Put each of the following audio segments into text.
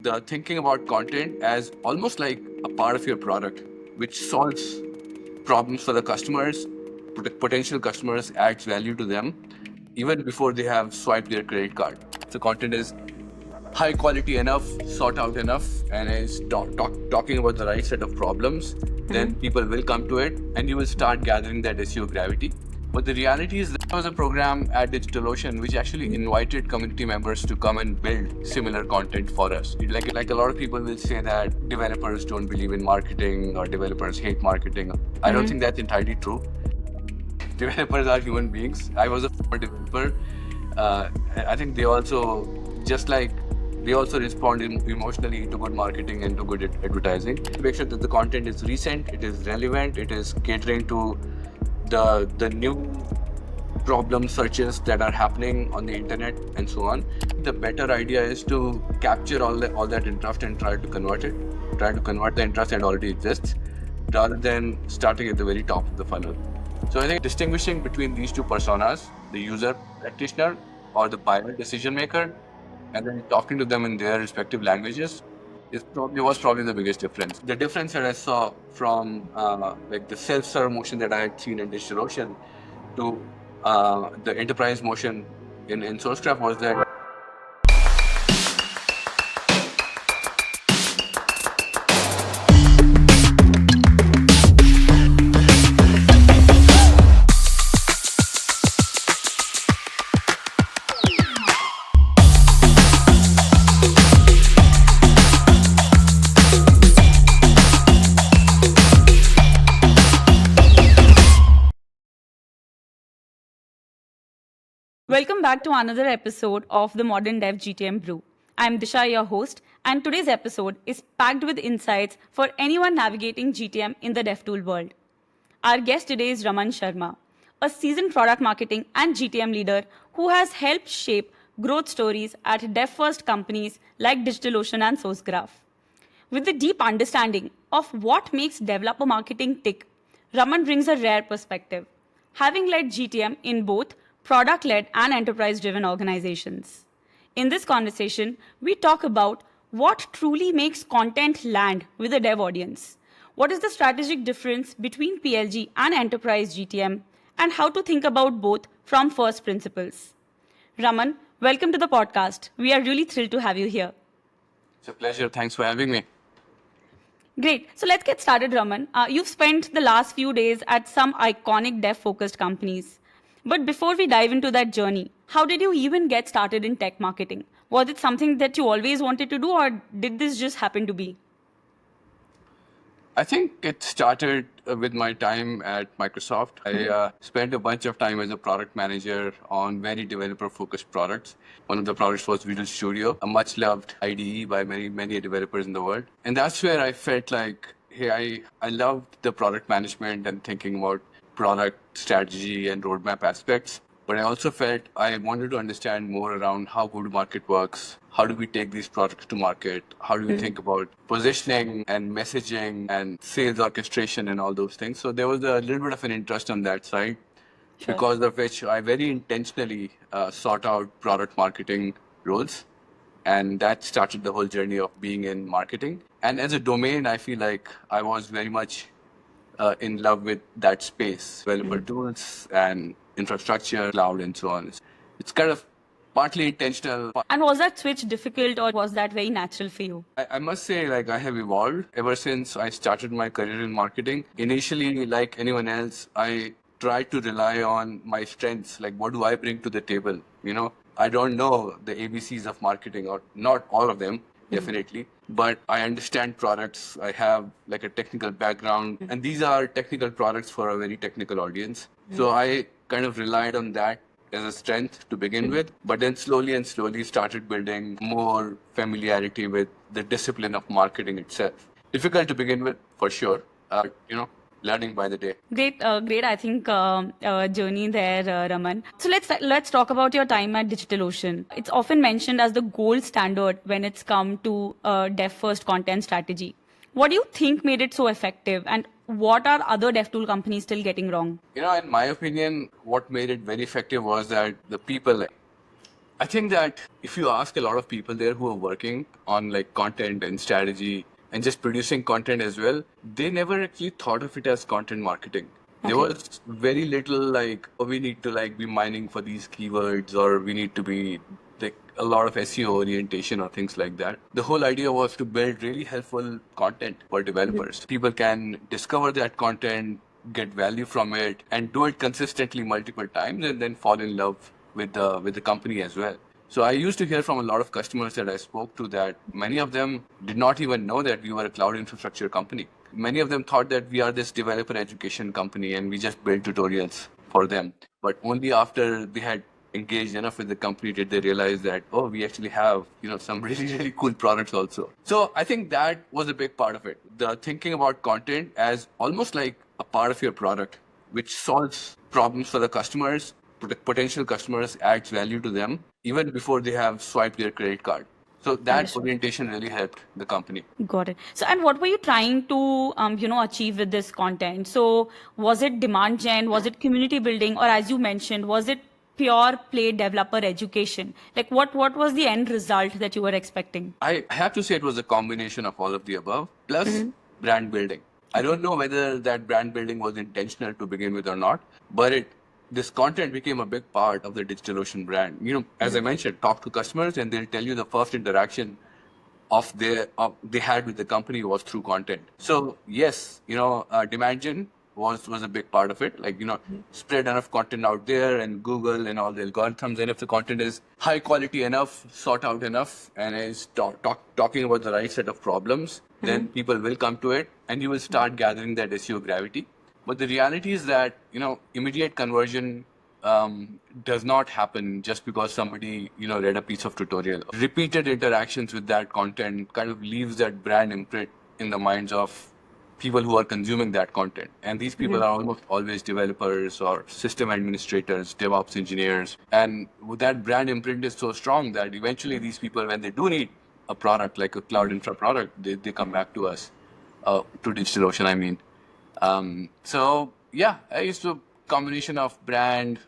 The thinking about content as almost like a part of your product, which solves problems for the customers, potential customers, adds value to them even before they have swiped their credit card. So content is high quality enough, sought out enough, and is talking about the right set of problems, then people will come to it and you will start gathering that SEO gravity. But the reality is there was a program at DigitalOcean which actually invited community members to come and build similar content for us. Like a lot of people will say that developers don't believe in marketing or developers hate marketing. I don't think that's entirely true. Developers are human beings. I was a former developer. I think they also, just like they also respond emotionally to good marketing and to good advertising. Make sure that the content is recent, it is relevant, it is catering to the new problem searches that are happening on the internet and so on. The better idea is to capture all that interest and try to convert the interest that already exists, rather than starting at the very top of the funnel. So I think distinguishing between these two personas, the user practitioner or the buyer decision maker, and then talking to them in their respective languages was probably the biggest difference. The difference that I saw from like the self-serve motion that I had seen in DigitalOcean to the enterprise motion in SourceGraph was that Welcome back to another episode of the Modern Dev GTM Brew. I'm Disha, your host, and today's episode is packed with insights for anyone navigating GTM in the DevTool world. Our guest today is Raman Sharma, a seasoned product marketing and GTM leader who has helped shape growth stories at dev-first companies like DigitalOcean and SourceGraph. With the deep understanding of what makes developer marketing tick, Raman brings a rare perspective, having led GTM in both product-led and enterprise-driven organizations. In this conversation, we talk about what truly makes content land with a dev audience, what is the strategic difference between PLG and enterprise GTM, and how to think about both from first principles. Raman, welcome to the podcast. We are really thrilled to have you here. it's a pleasure. Thanks for having me. Great. So let's get started, Raman. You've spent the last few days at some iconic dev-focused companies. But before we dive into that journey, how did you even get started in tech marketing? Was it something that you always wanted to do, or did this just happen to be? I think it started with my time at Microsoft. I spent a bunch of time as a product manager on very developer-focused products. One of the products was Visual Studio, a much-loved IDE by many developers in the world. And that's where I felt like, hey, I loved the product management and thinking about product strategy and roadmap aspects. But I also felt I wanted to understand more around how go-to-market works. How do we take these products to market? How do we think about positioning and messaging and sales orchestration and all those things? So there was a little bit of an interest on that side, because of which I very intentionally sought out product marketing roles. And that started the whole journey of being in marketing. And as a domain, I feel like I was very much in love with that space, developer tools and infrastructure, cloud, and so on. It's kind of partly intentional. And was that switch difficult, or was that very natural for you? I must say, like, I have evolved ever since I started my career in marketing. Initially, like anyone else, I tried to rely on my strengths. Like, what do I bring to the table? You know, I don't know the ABCs of marketing, or not all of them, definitely. But I understand products. I have like a technical background, and these are technical products for a very technical audience. So I kind of relied on that as a strength to begin with, but then slowly started building more familiarity with the discipline of marketing itself. Difficult to begin with, for sure. Learning by the day. Great. I think journey there, Raman. So let's talk about your time at DigitalOcean. It's often mentioned as the gold standard when it's come to dev-first content strategy. What do you think made it so effective, and what are other dev tool companies still getting wrong? In my opinion, what made it very effective was that the people. I think that if you ask a lot of people there who are working on like content and strategy and just producing content as well, they never actually thought of it as content marketing. There Okay. was very little like, oh, we need to like be mining for these keywords, or we need to be like a lot of SEO orientation or things like that. The whole idea was to build really helpful content for developers. People can discover that content, get value from it, and do it consistently multiple times, and then fall in love with the company as well. So I used to hear from a lot of customers that I spoke to that many of them did not even know that we were a cloud infrastructure company. Many of them thought that we are this developer education company and we just build tutorials for them. But only after they had engaged enough with the company did they realize that, oh, we actually have, some really cool products also. So I think that was a big part of it. The thinking about content as almost like a part of your product, which solves problems for the customers, potential customers, adds value to them even before they have swiped their credit card. So that Understood. orientation really helped the company. Got it. So, and what were you trying to, achieve with this content? So, was it demand gen? Was it community building? Or as you mentioned, was it pure play developer education? Like, what was the end result that you were expecting? I have to say it was a combination of all of the above, plus brand building. I don't know whether that brand building was intentional to begin with or not, but this content became a big part of the DigitalOcean brand. As I mentioned, talk to customers and they'll tell you the first interaction they had with the company was through content. So yes, demand gen was a big part of it. Like spread enough content out there and Google and all the algorithms. And if the content is high quality enough, sought out enough, and is talking about the right set of problems, then people will come to it, and you will start gathering that SEO gravity. But the reality is that immediate conversion does not happen just because somebody read a piece of tutorial. Repeated interactions with that content kind of leaves that brand imprint in the minds of people who are consuming that content. And these people are almost always developers or system administrators, DevOps engineers. And that brand imprint is so strong that eventually these people, when they do need a product like a cloud infra product, they come back to us, to DigitalOcean, I mean. So yeah, I used to combination of brand,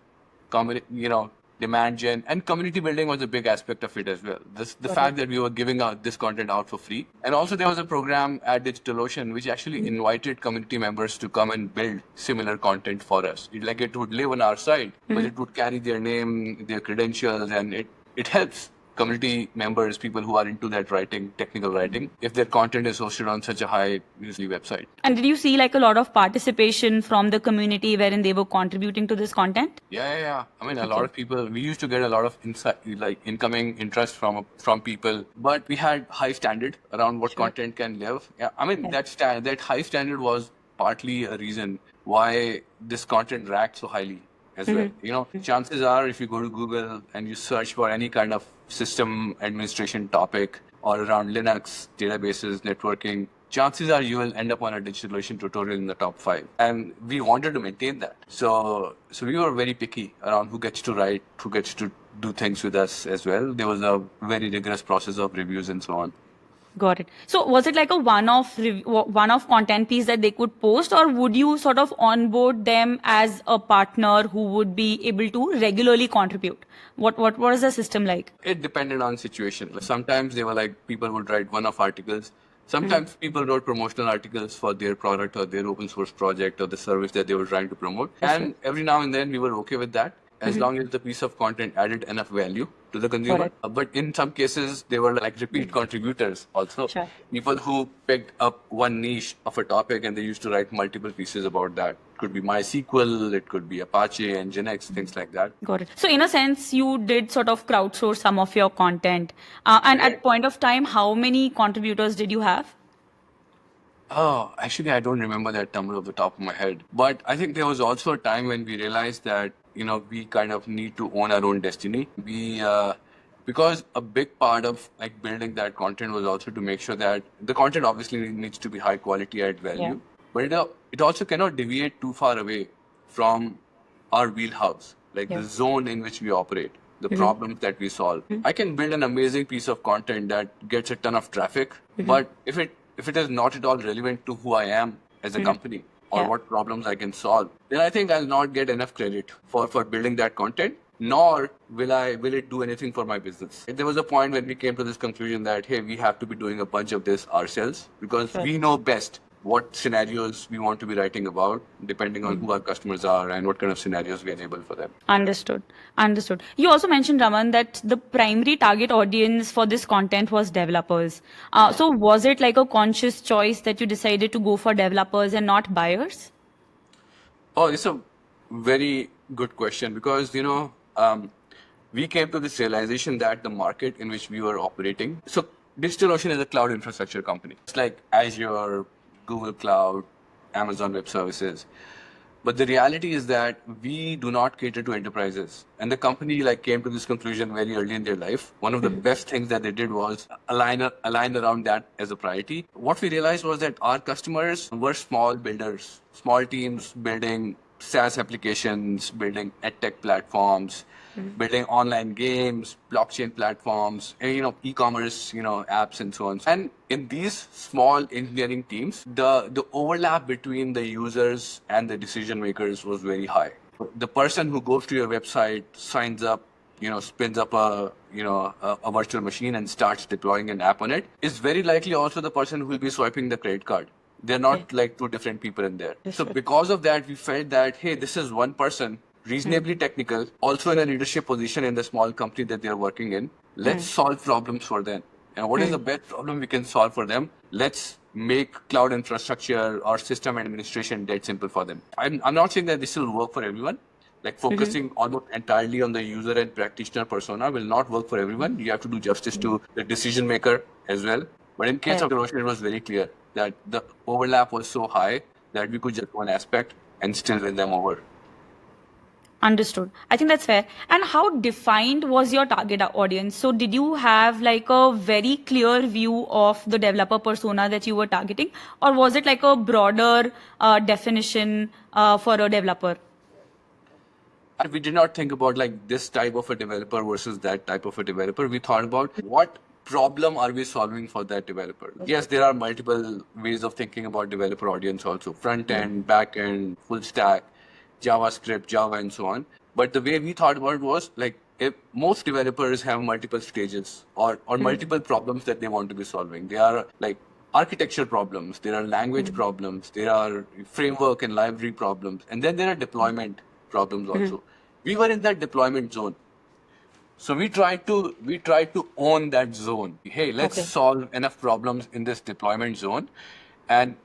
demand gen, and community building was a big aspect of it as well. The fact that we were giving out this content out for free, and also there was a program at DigitalOcean which actually invited community members to come and build similar content for us. It would live on our site, but it would carry their name, their credentials, and it helps community members, people who are into that writing, technical writing, if their content is hosted on such a high usually website. And did you see like a lot of participation from the community wherein they were contributing to this content? Yeah. I mean, a lot of people. We used to get a lot of incoming interest from people, but we had high standard around what content can live. Yeah, I mean that high standard was partly a reason why this content ranked so highly as well. Chances are if you go to Google and you search for any kind of system administration topic or around Linux, databases, networking, chances are you will end up on a DigitalOcean tutorial in the top 5. And we wanted to maintain that. So we were very picky around who gets to write, who gets to do things with us as well. There was a very rigorous process of reviews and so on. Got it. So was it like a one-off content piece that they could post, or would you sort of onboard them as a partner who would be able to regularly contribute? What was the system like? It depended on situation. Sometimes they were like people would write one-off articles. Sometimes people wrote promotional articles for their product or their open source project or the service that they were trying to promote. And every now and then we were okay with that, as long as the piece of content added enough value to the consumer. But in some cases, they were like repeat contributors also. Sure. People who picked up one niche of a topic and they used to write multiple pieces about that. It could be MySQL, it could be Apache, Nginx, things like that. Got it. So in a sense, you did sort of crowdsource some of your content. And at point of time, how many contributors did you have? Oh, actually, I don't remember that number off the top of my head. But I think there was also a time when we realized that, we kind of need to own our own destiny. Because a big part of like building that content was also to make sure that the content obviously needs to be high quality, add value, but it also cannot deviate too far away from our wheelhouse, like the zone in which we operate, the problems that we solve. I can build an amazing piece of content that gets a ton of traffic, but if it is not at all relevant to who I am as a company or what problems I can solve, then I think I'll not get enough credit for building that content. nor will it do anything for my business. There was a point when we came to this conclusion that, hey, we have to be doing a bunch of this ourselves because we know best what scenarios we want to be writing about, depending on who our customers are and what kind of scenarios we enable for them. Understood. Understood. You also mentioned, Raman, that the primary target audience for this content was developers. So was it like a conscious choice that you decided to go for developers and not buyers? Oh, it's a very good question because, we came to this realization that the market in which we were operating. So DigitalOcean is a cloud infrastructure company. It's like Azure, Google Cloud, Amazon Web Services. But the reality is that we do not cater to enterprises. And the company came to this conclusion very early in their life. One of the best things that they did was align around that as a priority. What we realized was that our customers were small builders, small teams building SaaS applications, building edtech platforms, building online games, blockchain platforms, and, e-commerce, apps and so on. And in these small engineering teams, the overlap between the users and the decision makers was very high. The person who goes to your website, signs up, spins up a virtual machine and starts deploying an app on it is very likely also the person who will be swiping the credit card. They're not like two different people in there. So because of that, we felt that, hey, this is one person, reasonably technical, also in a leadership position in the small company that they're working in. Let's solve problems for them. And what is the best problem we can solve for them? Let's make cloud infrastructure or system administration dead simple for them. I'm not saying that this will work for everyone. Like focusing almost entirely on the user and practitioner persona will not work for everyone. You have to do justice to the decision maker as well. But in case of DigitalOcean, it was very clear that the overlap was so high that we could just one aspect and still win them over. Understood. I think that's fair. And how defined was your target audience? So did you have like a very clear view of the developer persona that you were targeting, or was it like a broader definition for a developer? We did not think about like this type of a developer versus that type of a developer. We thought about what problem are we solving for that developer. Yes, there are multiple ways of thinking about developer audience also. Front end, back end, full stack, JavaScript, Java, and so on. But the way we thought about it was like if most developers have multiple stages or multiple problems that they want to be solving. They are like architecture problems, there are language problems, there are framework and library problems, and then there are deployment problems also. We were in that deployment zone. So we tried to own that zone. Hey, let's solve enough problems in this deployment zone. And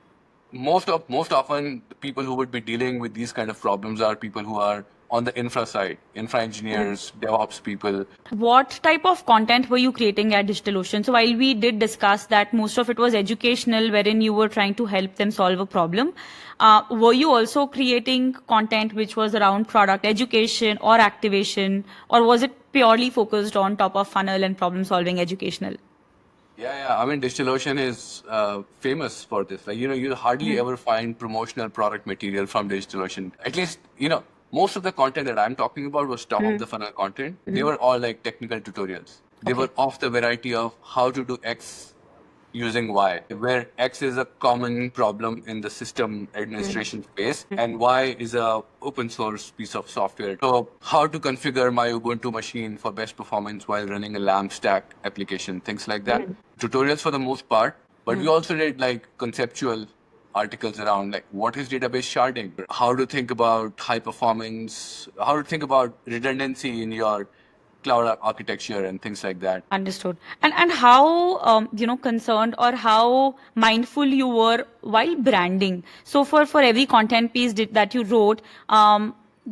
most often the people who would be dealing with these kind of problems are people who are on the infra side, infra engineers, DevOps people. What type of content were you creating at DigitalOcean? So while we did discuss that most of it was educational, wherein you were trying to help them solve a problem, were you also creating content which was around product education or activation, or was it purely focused on top of funnel and problem solving educational? Yeah. I mean, DigitalOcean is famous for this. Like, you hardly ever find promotional product material from DigitalOcean. At least, most of the content that I'm talking about was top of the funnel content. They were all like technical tutorials. They were of the variety of how to do X using Y, where X is a common problem in the system administration space and Y is a open source piece of software. So how to configure my Ubuntu machine for best performance while running a LAMP stack application, things like that. Tutorials for the most part, but we also did like conceptual articles around like what is database sharding, how to think about high performance, how to think about redundancy in your cloud architecture and things like that. Understood. And how concerned or how mindful you were while branding. So for every content piece that you wrote,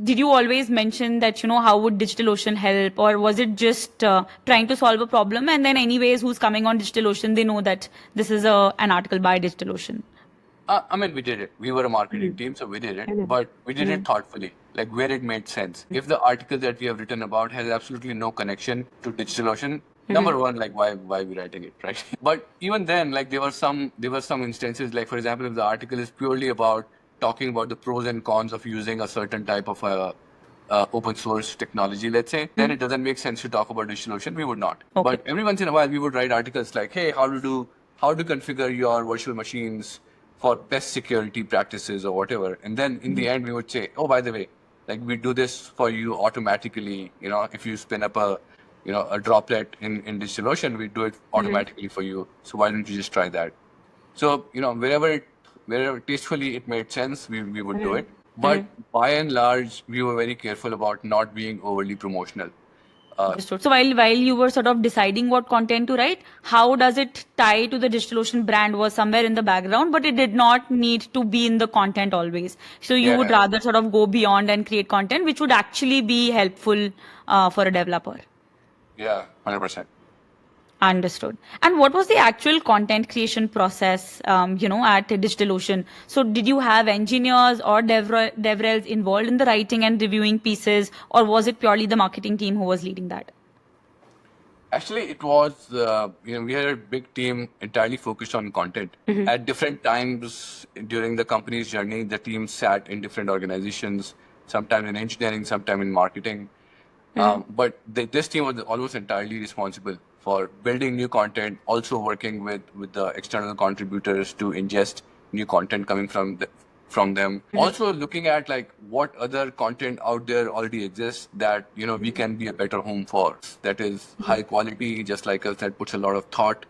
did you always mention that how would DigitalOcean help, or was it just trying to solve a problem and then anyways who's coming on DigitalOcean, they know that this is an article by DigitalOcean? I mean, we did it. We were a marketing team, so we did it. But we did it thoughtfully, like where it made sense. If the article that we have written about has absolutely no connection to DigitalOcean, number one, like why are we writing it, right? But even then, like there were some instances, like for example, if the article is purely about talking about the pros and cons of using a certain type of open source technology, let's say, then it doesn't make sense to talk about DigitalOcean. We would not. But every once in a while, we would write articles like, hey, how to configure your virtual machines for best security practices or whatever. And then in the end, we would say, oh, by the way, like we do this for you automatically. If you spin up a droplet in DigitalOcean, we do it automatically for you. So why don't you just try that? So, wherever tastefully it made sense, we would do it. But by and large, we were very careful about not being overly promotional. Understood. So while you were sort of deciding what content to write, how does it tie to the DigitalOcean brand was somewhere in the background, but it did not need to be in the content always. So you would Yeah, rather sort of go beyond and create content which would actually be helpful for a developer. yeah, 100%. Understood. And what was the actual content creation process, at DigitalOcean? So did you have engineers or devrels involved in the writing and reviewing pieces, or was it purely the marketing team who was leading that? Actually, it was, we had a big team entirely focused on content. At different times during the company's journey, the team sat in different organizations, sometime in engineering, sometime in marketing. But this team was almost entirely responsible for building new content, also working with the external contributors to ingest new content coming from them. Also looking at like what other content out there already exists that we can be a better home for. That is high quality, just like us, that puts a lot of thought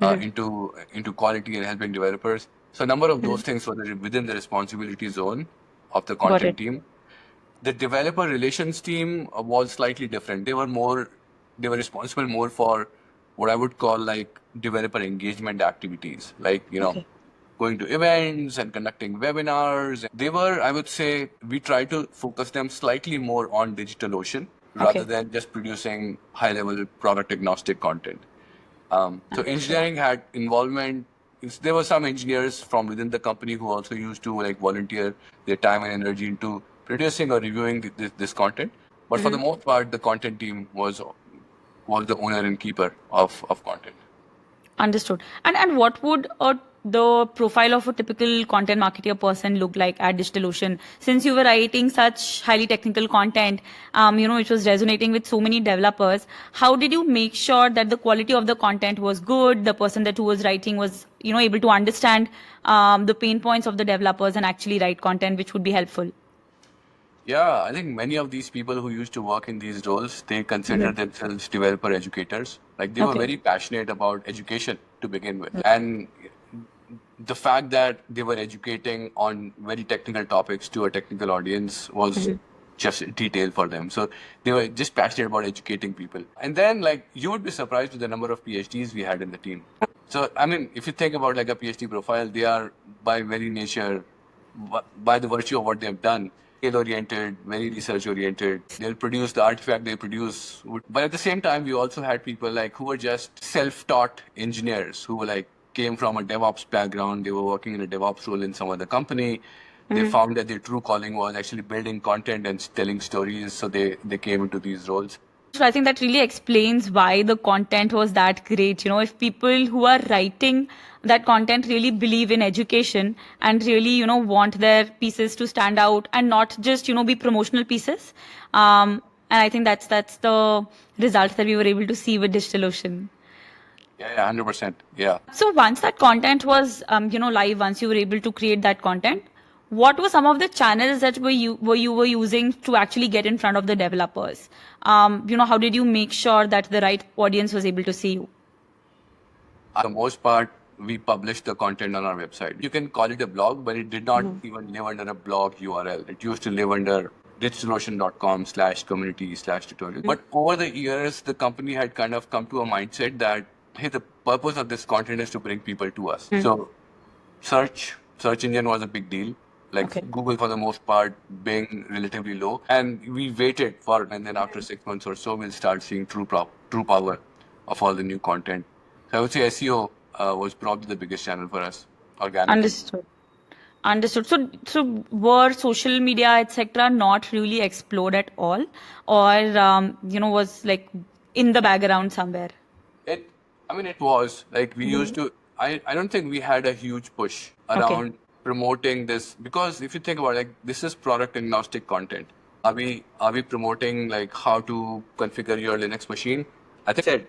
into quality and helping developers. So a number of those things were within the responsibility zone of the Got content it. team. The developer relations team was slightly different. They were responsible more for what I would call like developer engagement activities, like, Okay. going to events and conducting webinars. I would say, we try to focus them slightly more on DigitalOcean rather Okay. than just producing high level product agnostic content. So engineering had involvement. There were some engineers from within the company who also used to like volunteer their time and energy into producing or reviewing this content. But for the most part, the content team was the owner and keeper of content. Understood. And what would the profile of a typical content marketer person look like at DigitalOcean? Since you were writing such highly technical content, which was resonating with so many developers, how did you make sure that the quality of the content was good? The person who was writing was, able to understand the pain points of the developers and actually write content which would be helpful. Yeah, I think many of these people who used to work in these roles, they consider themselves developer educators. Like they were Okay. very passionate about education to begin with. And the fact that they were educating on very technical topics to a technical audience was just detail for them. So they were just passionate about educating people. And then like you would be surprised with the number of PhDs we had in the team. So I mean, if you think about like a PhD profile, they are by very nature, by the virtue of what they've done, oriented, very research oriented. They'll produce the artifact they produce. But at the same time, we also had people like who were just self-taught engineers who were like came from a DevOps background. They were working in a DevOps role in some other company. They found that their true calling was actually building content and telling stories. So they came into these roles. So I think that really explains why the content was that great. If people who are writing that content really believe in education and really, want their pieces to stand out and not just, be promotional pieces. And I think that's the result that we were able to see with DigitalOcean. Yeah, 100%. Yeah. So once that content was, live, once you were able to create that content, what were some of the channels that you were using to actually get in front of the developers? How did you make sure that the right audience was able to see you? For the most part, we published the content on our website. You can call it a blog, but it did not even live under a blog URL. It used to live under digitalocean.com/community/tutorial. But over the years, the company had kind of come to a mindset that, hey, the purpose of this content is to bring people to us. So search engine was a big deal. Like Okay. Google for the most part being relatively low. And we waited and then after 6 months or so, we'll start seeing true power of all the new content. So I would say SEO was probably the biggest channel for us, organic. Understood. So were social media, etc., not really explored at all, or was like in the background somewhere? It was like we used to. I don't think we had a huge push around promoting this, because if you think about it, like this is product agnostic content. Are we promoting like how to configure your Linux machine? I think that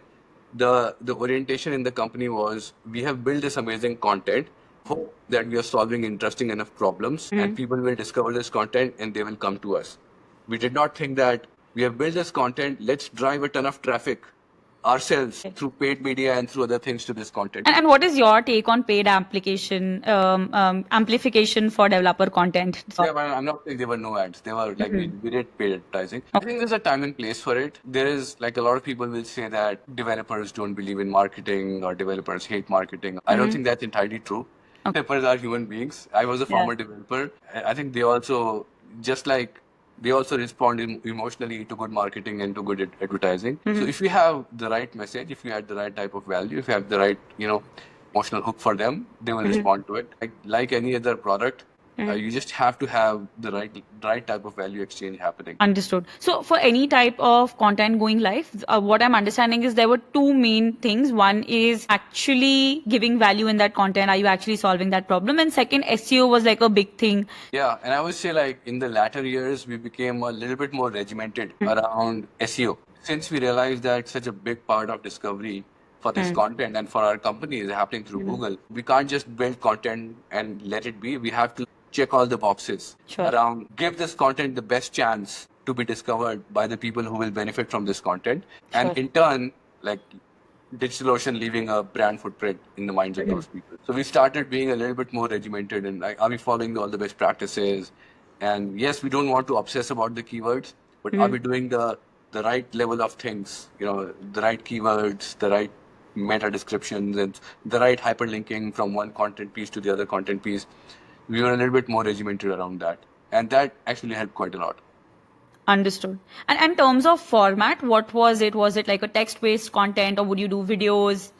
the orientation in the company was, we have built this amazing content, hope that we are solving interesting enough problems, and people will discover this content and they will come to us. We did not think that we have built this content, let's drive a ton of traffic ourselves through paid media and through other things to this content. And what is your take on paid amplification for developer content? Yeah, but I'm not saying there were no ads. They were like we did paid advertising. I think there's a time and place for it. There is like a lot of people will say that developers don't believe in marketing or developers hate marketing. I don't think that's entirely true. Developers are human beings. I was a former developer. I think they also just like they also respond emotionally to good marketing and to good advertising. So if you have the right message, if you have the right type of value, if you have the right, emotional hook for them, they will respond to it. Like any other product, you just have to have the right type of value exchange happening. Understood. So for any type of content going live, what I'm understanding is there were two main things. One is actually giving value in that content. Are you actually solving that problem? And second, SEO was like a big thing. Yeah, and I would say like in the latter years, we became a little bit more regimented around SEO. Since we realized that such a big part of discovery for this content and for our company is happening through Google, we can't just build content and let it be. We have to check all the boxes around, give this content the best chance to be discovered by the people who will benefit from this content. And in turn, like DigitalOcean leaving a brand footprint in the minds of those people. So we started being a little bit more regimented and like, are we following all the best practices? And yes, we don't want to obsess about the keywords, but are we doing the right level of things? The right keywords, the right meta descriptions, and the right hyperlinking from one content piece to the other content piece. We were a little bit more regimented around that. And that actually helped quite a lot. Understood. And in terms of format, what was it? Was it like a text-based content or would you do videos?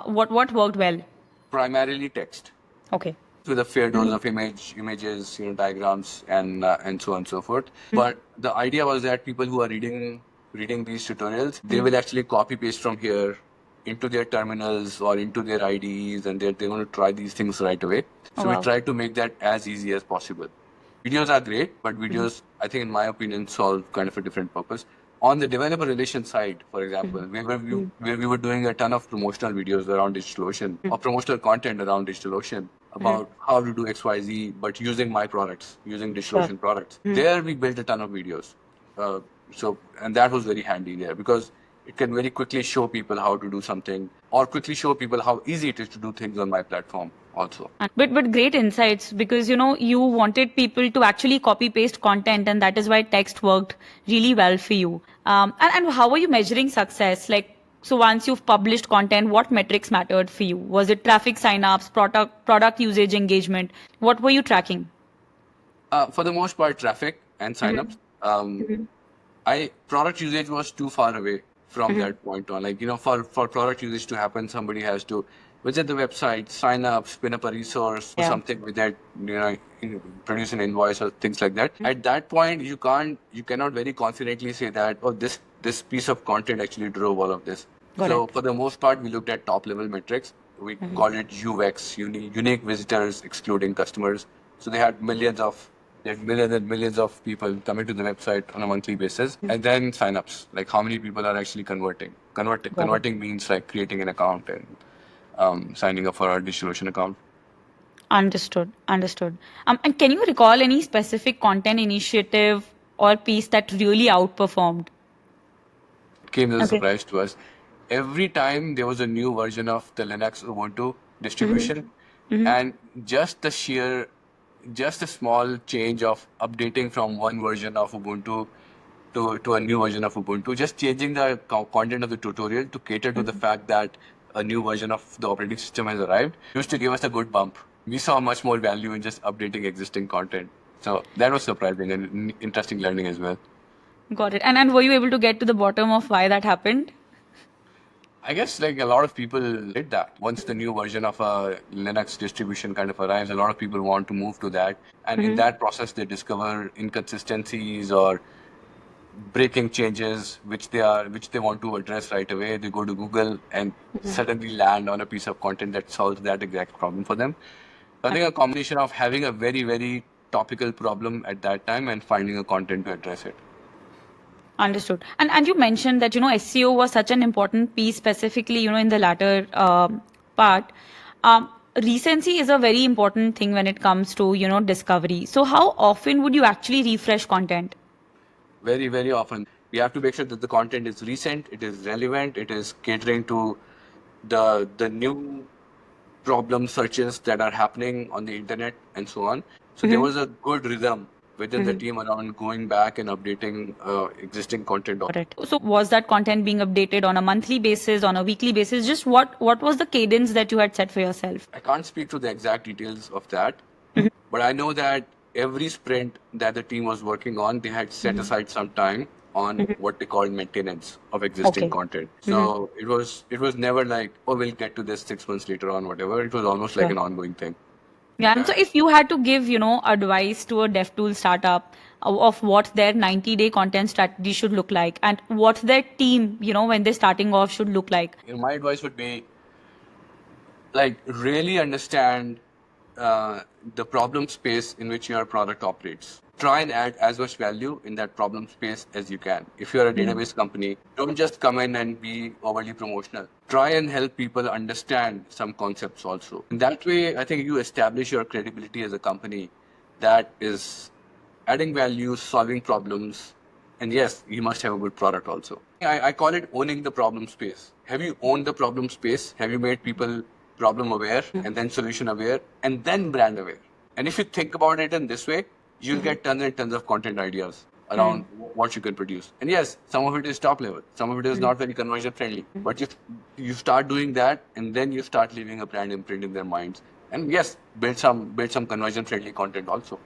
What worked well? Primarily text. Okay. With a fair dose of images, diagrams, and so on and so forth. But the idea was that people who are reading these tutorials, they will actually copy paste from here into their terminals or into their IDEs, and they're going to try these things right away. So we try to make that as easy as possible. Videos are great, but videos, I think, in my opinion, solve kind of a different purpose. On the developer relation side, for example, where we were doing a ton of promotional videos around DigitalOcean or promotional content around DigitalOcean about how to do XYZ, but using my products, using DigitalOcean products. There we built a ton of videos. And that was very handy there because it can very quickly show people how to do something or quickly show people how easy it is to do things on my platform also. But great insights because, you wanted people to actually copy paste content and that is why text worked really well for you. And how are you measuring success? So once you've published content, what metrics mattered for you? Was it traffic signups, product usage, engagement? What were you tracking? For the most part, traffic and signups. Product usage was too far away from that point on. For product usage to happen, somebody has to visit the website, sign up, spin up a resource or something with that, produce an invoice or things like that. At that point, you cannot very confidently say that, oh, this piece of content actually drove all of this. So for the most part, we looked at top level metrics. We called it UX, unique visitors excluding customers. So they had millions and millions of people coming to the website on a monthly basis. And then signups, like how many people are actually converting. Converting means like creating an account and signing up for our DigitalOcean account. Understood. And can you recall any specific content initiative or piece that really outperformed? It came as a surprise to us. Every time there was a new version of the Linux Ubuntu distribution, and just a small change of updating from one version of Ubuntu to a new version of Ubuntu, just changing the content of the tutorial to cater to the fact that a new version of the operating system has arrived, used to give us a good bump. We saw much more value in just updating existing content. So that was surprising and interesting learning as well. Got it. And were you able to get to the bottom of why that happened? I guess like a lot of people did that. Once the new version of a Linux distribution kind of arrives, a lot of people want to move to that. And in that process, they discover inconsistencies or breaking changes which they want to address right away. They go to Google and suddenly land on a piece of content that solves that exact problem for them. So I think a combination of having a very, very topical problem at that time and finding a content to address it. Understood. And you mentioned that, SEO was such an important piece specifically, in the latter part. Recency is a very important thing when it comes to, discovery. So how often would you actually refresh content? Very, very often. We have to make sure that the content is recent, it is relevant, it is catering to the new problem searches that are happening on the internet and so on. So there was a good rhythm within the team around going back and updating existing content. Got it. So was that content being updated on a monthly basis, on a weekly basis? Just what was the cadence that you had set for yourself? I can't speak to the exact details of that, but I know that every sprint that the team was working on, they had set aside some time on what they call maintenance of existing Okay. content. So it was never like, oh, we'll get to this 6 months later on, whatever. It was almost like Sure. an ongoing thing. Yeah, and so if you had to give, advice to a DevTool startup of what their 90-day content strategy should look like and what their team, when they're starting off should look like. My advice would be like really understand the problem space in which your product operates. Try and add as much value in that problem space as you can. If you're a database company, don't just come in and be overly promotional. Try and help people understand some concepts also. In that way, I think you establish your credibility as a company that is adding value, solving problems, and yes, you must have a good product also. I call it owning the problem space. Have you owned the problem space? Have you made people problem aware and then solution aware and then brand aware? And if you think about it in this way, you'll get tons and tons of content ideas around what you can produce. And yes, some of it is top level, some of it is not very conversion friendly. But if you start doing that and then you start leaving a brand imprint in their minds, and yes, build some conversion friendly content also.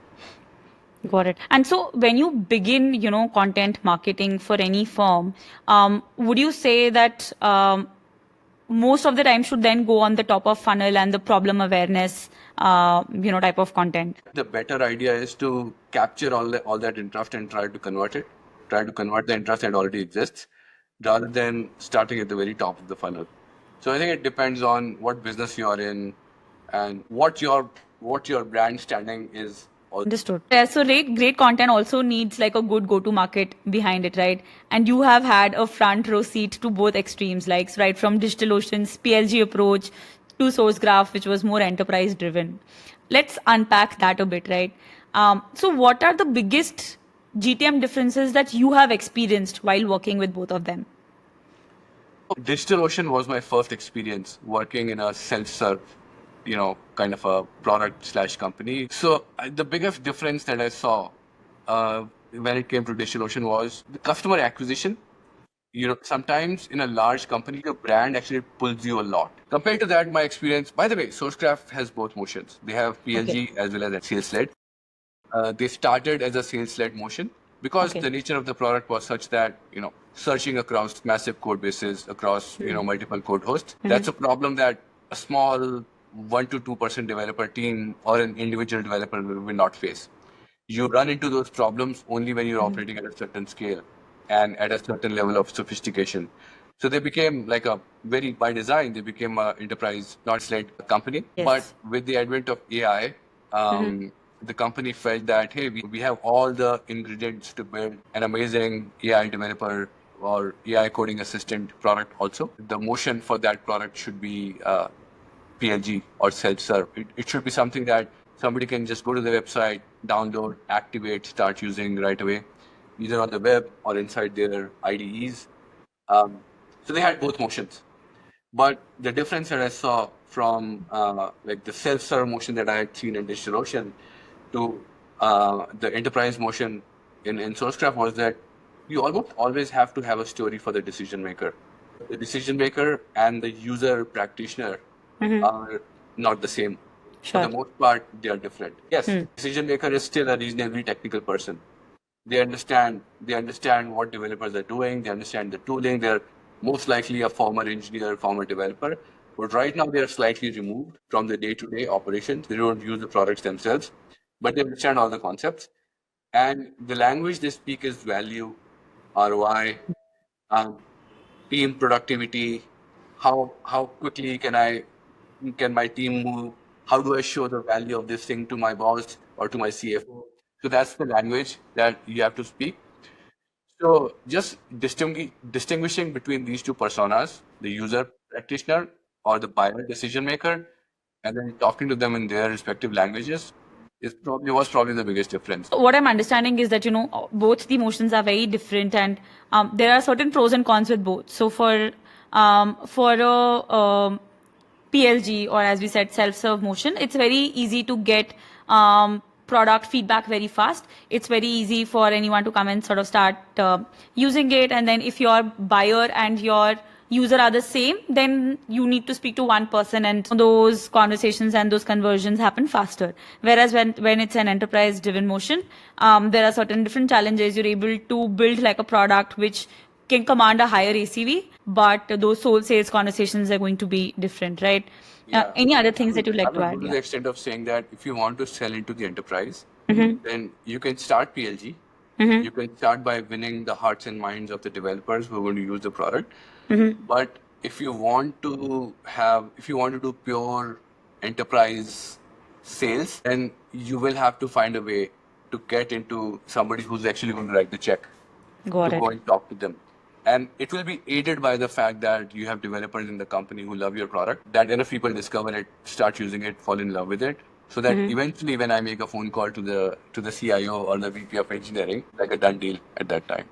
Got it. And so when you begin, content marketing for any firm, would you say that most of the time should then go on the top of funnel and the problem awareness, type of content? The better idea is to capture all that interest and try to convert it. Try to convert the interest that already exists, rather than starting at the very top of the funnel. So I think it depends on what business you are in and what your brand standing is. Understood. Yeah, so great content also needs like a good go-to-market behind it, right? And you have had a front row seat to both extremes, like right from DigitalOcean's PLG approach to SourceGraph, which was more enterprise-driven. Let's unpack that a bit, right? So what are the biggest GTM differences that you have experienced while working with both of them? DigitalOcean was my first experience working in a self-serve, kind of a product/company. So the biggest difference that I saw when it came to DigitalOcean was the customer acquisition. Sometimes in a large company, your brand actually pulls you a lot. Compared to that, my experience, by the way, SourceGraph has both motions. They have PLG as well as a sales-led. They started as a sales-led motion because the nature of the product was such that, searching across massive code bases, across, multiple code hosts, that's a problem that a small 1 to 2% developer team or an individual developer will not face. You run into those problems only when you're operating at a certain scale and at a certain level of sophistication. So they became like by design, they became an enterprise, not led company. Yes. But with the advent of AI, the company felt that, hey, we have all the ingredients to build an amazing AI developer or AI coding assistant product also. The motion for that product should be PLG or self-serve. It should be something that somebody can just go to the website, download, activate, start using right away, either on the web or inside their IDEs. So they had both motions. But the difference that I saw from like the self-serve motion that I had seen in DigitalOcean to the enterprise motion in SourceGraph was that you almost always have to have a story for the decision maker. The decision maker and the user practitioner are not the same. For the most part, they are different. Yes, decision maker is still a reasonably technical person. They understand what developers are doing. They understand the tooling. They're most likely a former engineer, former developer. But right now, they are slightly removed from the day-to-day operations. They don't use the products themselves, but they understand all the concepts. And the language they speak is value, ROI, team productivity. How quickly can my team move? How do I show the value of this thing to my boss or to my CFO? So that's the language that you have to speak. So just distinguishing between these two personas, the user practitioner or the buyer decision maker, and then talking to them in their respective languages, was probably the biggest difference. What I'm understanding is that both the motions are very different, and there are certain pros and cons with both. So for a PLG, or as we said, self-serve motion, it's very easy to get product feedback very fast. It's very easy for anyone to come and sort of start using it, and then if your buyer and your user are the same, then you need to speak to one person, and those conversations and those conversions happen faster. Whereas when it's an enterprise driven motion, there are certain different challenges. You're able to build like a product which can command a higher ACV, but those soul sales conversations are going to be different, right? Any other things that you'd like to I add? would go to the extent of saying that if you want to sell into the enterprise, Mm-hmm. then you can start PLG. Mm-hmm. You can start by winning the hearts and minds of the developers who are going to use the product. Mm-hmm. But if you want to do pure enterprise sales, then you will have to find a way to get into somebody who's actually going to write the check Got to it. go and talk to them. And it will be aided by the fact that you have developers in the company who love your product, that enough people discover it, start using it, fall in love with it. So that eventually when I make a phone call to the CIO or the VP of engineering, like a done deal at that time.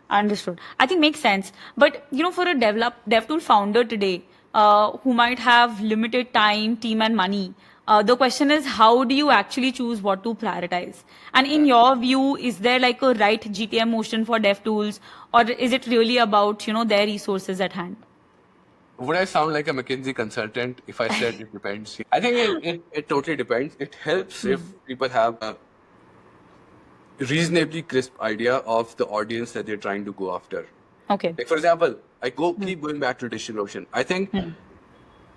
Understood. I think makes sense. But for a dev tool founder today, who might have limited time, team, and money, the question is, how do you actually choose what to prioritize? And in your view, is there like a right GTM motion for dev tools, or is it really about their resources at hand? Would I sound like a McKinsey consultant if I said it depends? I think it totally depends. It helps if people have a reasonably crisp idea of the audience that they're trying to go after. Okay. Like for example, keep going back to DigitalOcean. I think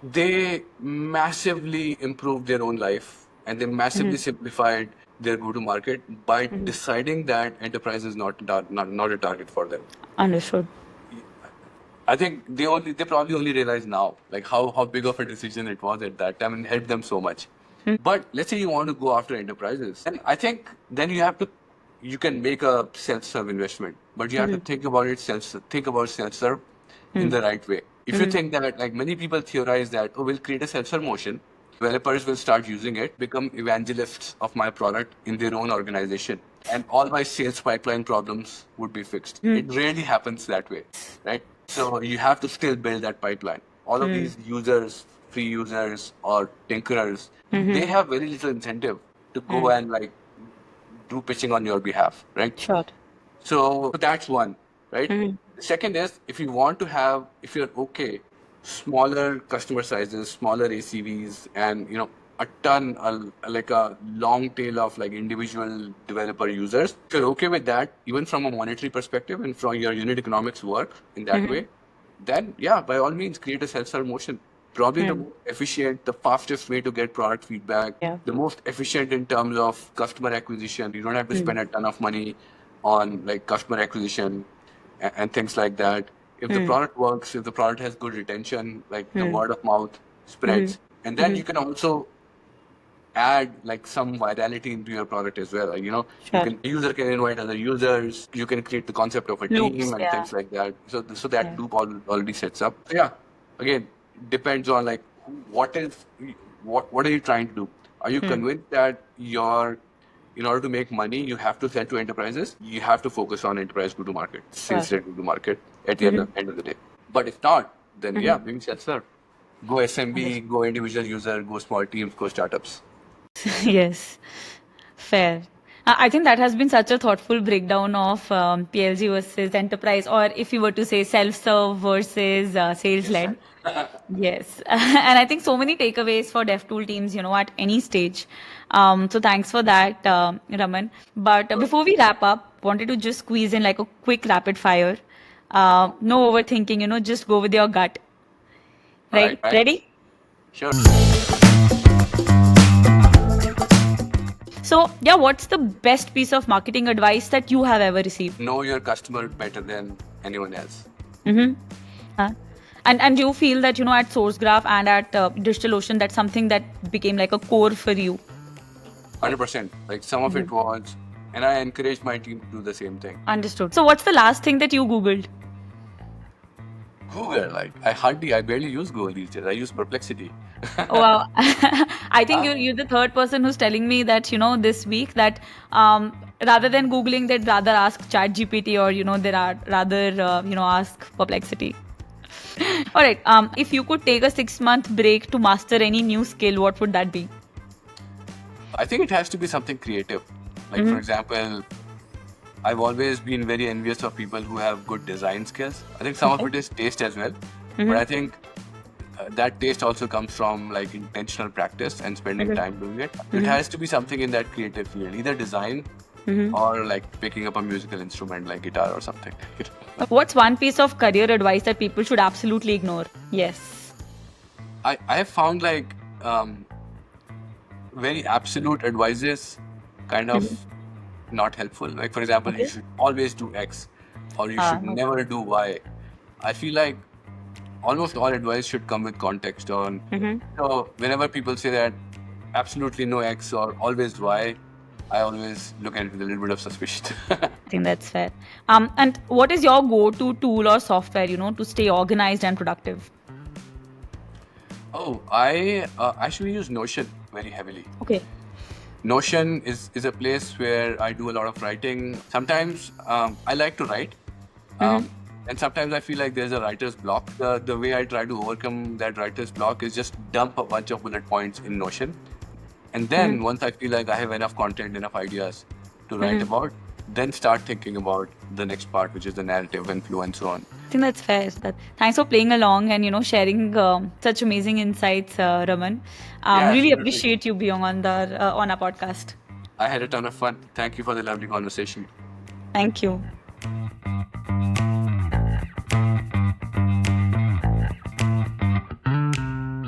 they massively improved their own life and they massively simplified their go-to-market by deciding that enterprise is not a target for them. Understood. I think they probably only realize now, like how big of a decision it was at that time and helped them so much. But let's say you want to go after enterprises, and I think then you can make a self-serve investment, but you have to think about self-serve in the right way. If you think that, like many people theorize that, we'll create a self-serve motion, developers will start using it, become evangelists of my product in their own organization, and all my sales pipeline problems would be fixed. It rarely happens that way, right? So you have to still build that pipeline. All of these users, free users or tinkerers, they have very little incentive to go and like do pitching on your behalf, right? Sure. So that's one, right? The second is if you're okay, smaller customer sizes, smaller ACVs, and like a long tail of like individual developer users. If you're okay with that, even from a monetary perspective and from your unit economics work in that way, then yeah, by all means, create a self-serve motion. Probably the most efficient, the fastest way to get product feedback, the most efficient in terms of customer acquisition. You don't have to spend a ton of money on like customer acquisition and things like that. If the product works, if the product has good retention, like the word of mouth spreads, and then you can also add like some virality into your product as well. Like, user can invite other users. You can create the concept of a Loops, team and things like that. So that loop already sets up. So yeah, again, depends on like what are you trying to do? Are you convinced that in order to make money, you have to sell to enterprises? You have to focus on enterprise go-to-market, sales-led go-to-market at the end of the day. But if not, then yeah, maybe self-serve. Go SMB, go individual user, go small teams, go startups. Yes, fair. I think that has been such a thoughtful breakdown of PLG versus enterprise, or if you were to say self-serve versus sales-led. Yes, and I think so many takeaways for DevTool teams, at any stage. So thanks for that, Raman. But before we wrap up, wanted to just squeeze in like a quick rapid fire. No overthinking, just go with your gut. Right? Right. Ready? Sure. So, yeah, what's the best piece of marketing advice that you have ever received? Know your customer better than anyone else. And you feel that, at SourceGraph and at DigitalOcean, that's something that became like a core for you? 100%. Like some of it was, and I encourage my team to do the same thing. Understood. So, what's the last thing that you Googled? Google, like I barely use Google these days. I use Perplexity. Oh, wow. I think Ah, you're the third person who's telling me that, this week that rather than Googling, they'd rather ask ChatGPT or, they'd rather, ask Perplexity. All right. If you could take a 6-month break to master any new skill, what would that be? I think it has to be something creative. Like, for example, I've always been very envious of people who have good design skills. I think some of it is taste as well, but I think that taste also comes from like intentional practice and spending time doing it. It has to be something in that creative field, either design or like picking up a musical instrument like guitar or something. What's one piece of career advice that people should absolutely ignore? Yes. I have found like very absolute advices kind of not helpful. Like, for example, you should always do X or you should never do Y. I feel like almost all advice should come with context on. So whenever people say that absolutely no X or always Y, I always look at it with a little bit of suspicion. I think that's fair. And what is your go-to tool or software, to stay organized and productive? Oh, I actually use Notion very heavily. Okay. Notion is a place where I do a lot of writing. Sometimes I like to write, and sometimes I feel like there's a writer's block. The way I try to overcome that writer's block is just dump a bunch of bullet points in Notion. And then once I feel like I have enough content, enough ideas to write about, then start thinking about the next part, which is the narrative and flow and so on. I think that's fair. Thanks for playing along and sharing such amazing insights, Raman. Yeah, Really absolutely. appreciate you being on our podcast. I had a ton of fun. Thank you for the lovely conversation. Thank you.